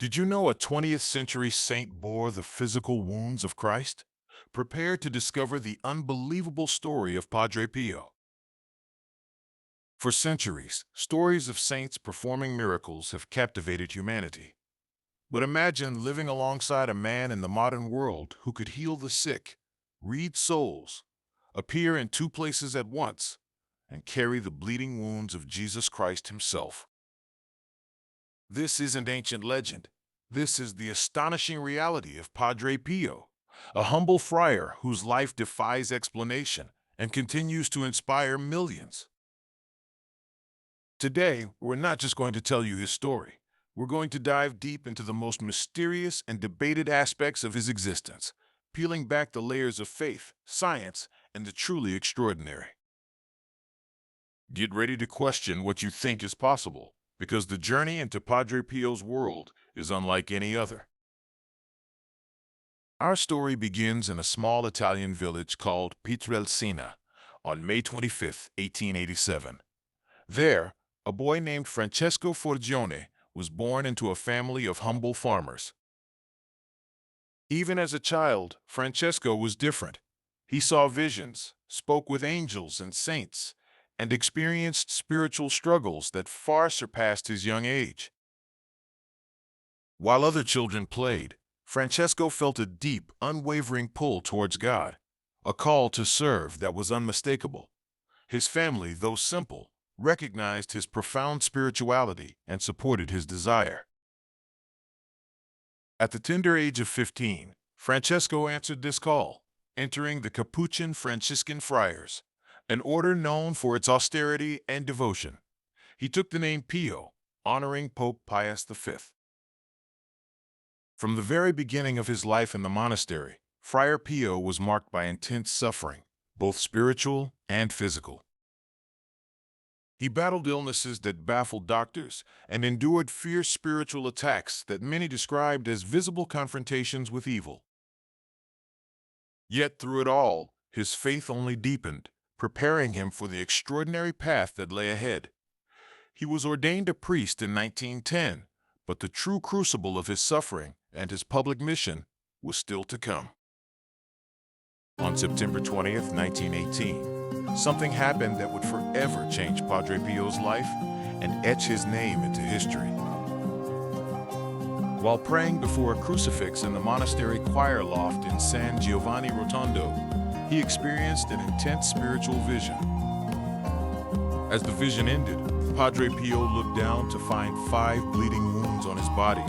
Did you know a 20th century saint bore the physical wounds of Christ? Prepare to discover the unbelievable story of Padre Pio. For centuries, stories of saints performing miracles have captivated humanity. But imagine living alongside a man in the modern world who could heal the sick, read souls, appear in two places at once, and carry the bleeding wounds of Jesus Christ himself. This isn't ancient legend. This is the astonishing reality of Padre Pio, a humble friar whose life defies explanation and continues to inspire millions. Today, we're not just going to tell you his story. We're going to dive deep into the most mysterious and debated aspects of his existence, peeling back the layers of faith, science, and the truly extraordinary. Get ready to question what you think is possible, because the journey into Padre Pio's world is unlike any other. Our story begins in a small Italian village called Pietrelcina on May 25, 1887. There, a boy named Francesco Forgione was born into a family of humble farmers. Even as a child, Francesco was different. He saw visions, spoke with angels and saints, and experienced spiritual struggles that far surpassed his young age. While other children played, Francesco felt a deep, unwavering pull towards God, a call to serve that was unmistakable. His family, though simple, recognized his profound spirituality and supported his desire. At the tender age of 15, Francesco answered this call, entering the Capuchin Franciscan Friars, an order known for its austerity and devotion. He took the name Pio, honoring Pope Pius V. From the very beginning of his life in the monastery, Friar Pio was marked by intense suffering, both spiritual and physical. He battled illnesses that baffled doctors and endured fierce spiritual attacks that many described as visible confrontations with evil. Yet through it all, his faith only deepened, preparing him for the extraordinary path that lay ahead. He was ordained a priest in 1910, but the true crucible of his suffering and his public mission was still to come. On September 20th, 1918, something happened that would forever change Padre Pio's life and etch his name into history. While praying before a crucifix in the monastery choir loft in San Giovanni Rotondo, he experienced an intense spiritual vision. As the vision ended, Padre Pio looked down to find 5 bleeding wounds on his body,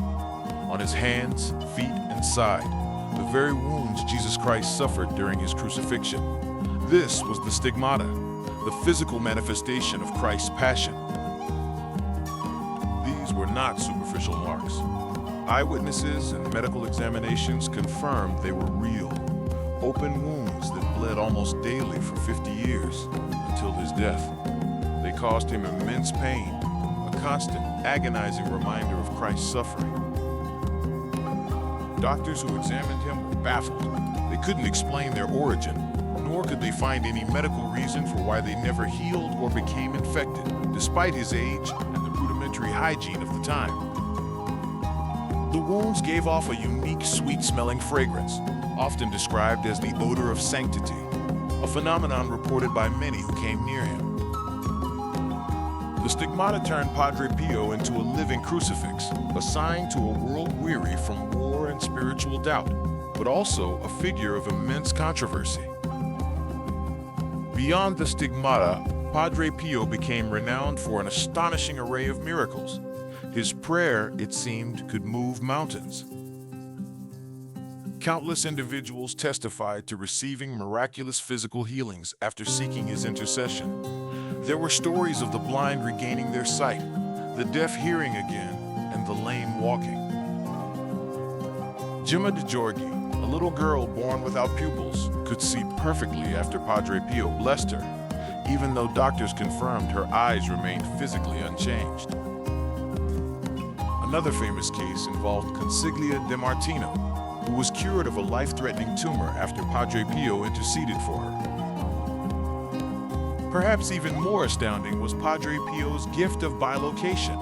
on his hands, feet, and side, the very wounds Jesus Christ suffered during his crucifixion. This was the stigmata, the physical manifestation of Christ's passion. These were not superficial marks. Eyewitnesses and medical examinations confirmed they were real, open wounds that bled almost daily for 50 years until his death. They caused him immense pain, a constant, agonizing reminder of Christ's suffering. Doctors who examined him were baffled. They couldn't explain their origin, nor could they find any medical reason for why they never healed or became infected, despite his age and the rudimentary hygiene of the time. The wounds gave off a unique, sweet-smelling fragrance, often described as the odor of sanctity, a phenomenon reported by many who came near him. The stigmata turned Padre Pio into a living crucifix, a sign to a world weary from war and spiritual doubt, but also a figure of immense controversy. Beyond the stigmata, Padre Pio became renowned for an astonishing array of miracles. His prayer, it seemed, could move mountains. Countless individuals testified to receiving miraculous physical healings after seeking his intercession. There were stories of the blind regaining their sight, the deaf hearing again, and the lame walking. Gemma de Giorgi, a little girl born without pupils, could see perfectly after Padre Pio blessed her, even though doctors confirmed her eyes remained physically unchanged. Another famous case involved Consiglia de Martino, who was cured of a life-threatening tumor after Padre Pio interceded for her. Perhaps even more astounding was Padre Pio's gift of bilocation,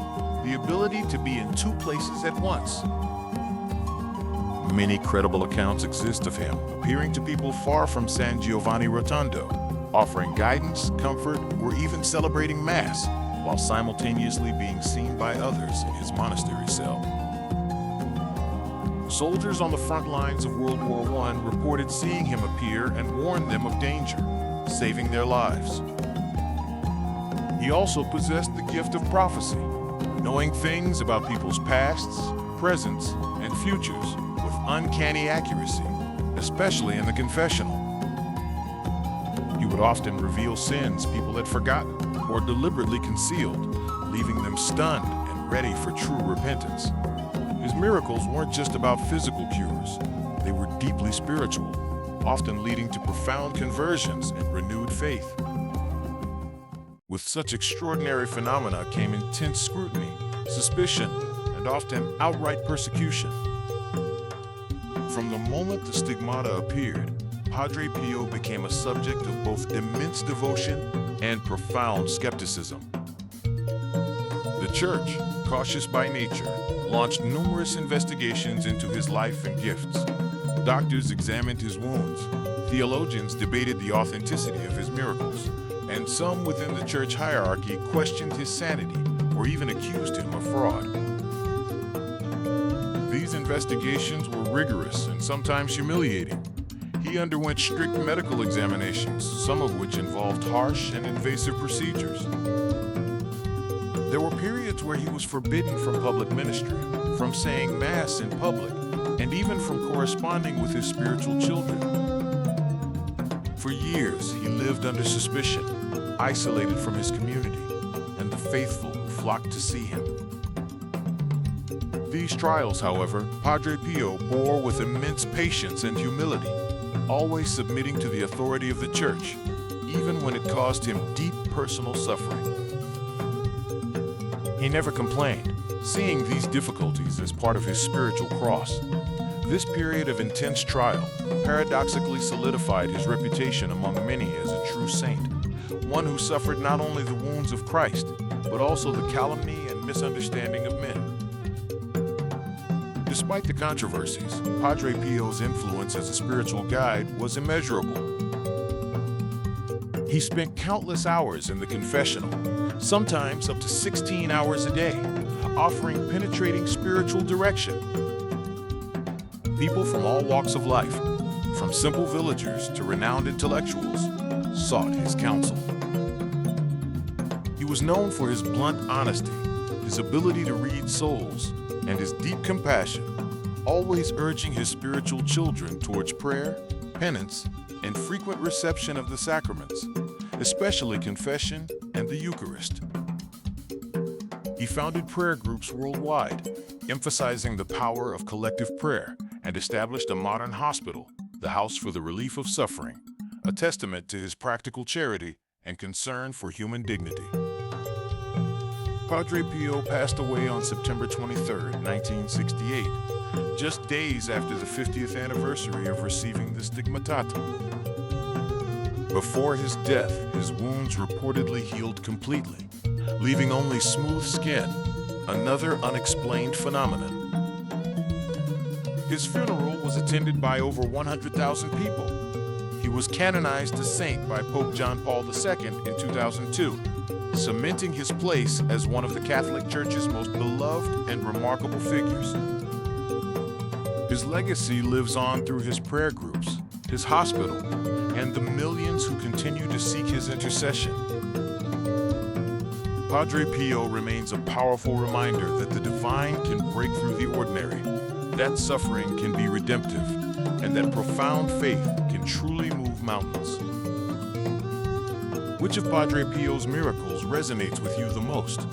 the ability to be in two places at once. Many credible accounts exist of him appearing to people far from San Giovanni Rotondo, offering guidance, comfort, or even celebrating Mass, while simultaneously being seen by others in his monastery cell. Soldiers on the front lines of World War I reported seeing him appear and warn them of danger, saving their lives. He also possessed the gift of prophecy, knowing things about people's pasts, presents, and futures with uncanny accuracy, especially in the confessional. He would often reveal sins people had forgotten or deliberately concealed, leaving them stunned and ready for true repentance. His miracles weren't just about physical cures. They were deeply spiritual, often leading to profound conversions and renewed faith. With such extraordinary phenomena came intense scrutiny, suspicion, and often outright persecution. From the moment the stigmata appeared, Padre Pio became a subject of both immense devotion and profound skepticism. The Church, cautious by nature, launched numerous investigations into his life and gifts. Doctors examined his wounds, theologians debated the authenticity of his miracles, and some within the church hierarchy questioned his sanity or even accused him of fraud. These investigations were rigorous and sometimes humiliating. He underwent strict medical examinations, some of which involved harsh and invasive procedures. There were periods where he was forbidden from public ministry, from saying Mass in public, and even from corresponding with his spiritual children. For years, he lived under suspicion, isolated from his community, and the faithful who flocked to see him. These trials, however, Padre Pio bore with immense patience and humility, always submitting to the authority of the Church, even when it caused him deep personal suffering. He never complained, seeing these difficulties as part of his spiritual cross. This period of intense trial paradoxically solidified his reputation among many as a true saint, one who suffered not only the wounds of Christ, but also the calumny and misunderstanding of men. Despite the controversies, Padre Pio's influence as a spiritual guide was immeasurable. He spent countless hours in the confessional, sometimes up to 16 hours a day, offering penetrating spiritual direction. People from all walks of life, from simple villagers to renowned intellectuals, sought his counsel. He was known for his blunt honesty, his ability to read souls, and his deep compassion, always urging his spiritual children towards prayer, penance, and frequent reception of the sacraments, especially confession and the Eucharist. He founded prayer groups worldwide, emphasizing the power of collective prayer, and established a modern hospital, the House for the Relief of Suffering, a testament to his practical charity and concern for human dignity. Padre Pio passed away on September 23, 1968, just days after the 50th anniversary of receiving the stigmata. Before his death, his wounds reportedly healed completely, leaving only smooth skin, another unexplained phenomenon. His funeral was attended by over 100,000 people. He was canonized a saint by Pope John Paul II in 2002, cementing his place as one of the Catholic Church's most beloved and remarkable figures. His legacy lives on through his prayer groups, his hospital, and the millions who continue to seek his intercession. Padre Pio remains a powerful reminder that the divine can break through the ordinary, that suffering can be redemptive, and that profound faith can truly move mountains. Which of Padre Pio's miracles resonates with you the most?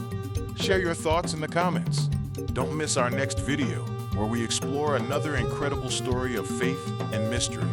Share your thoughts in the comments. Don't miss our next video, where we explore another incredible story of faith and mystery.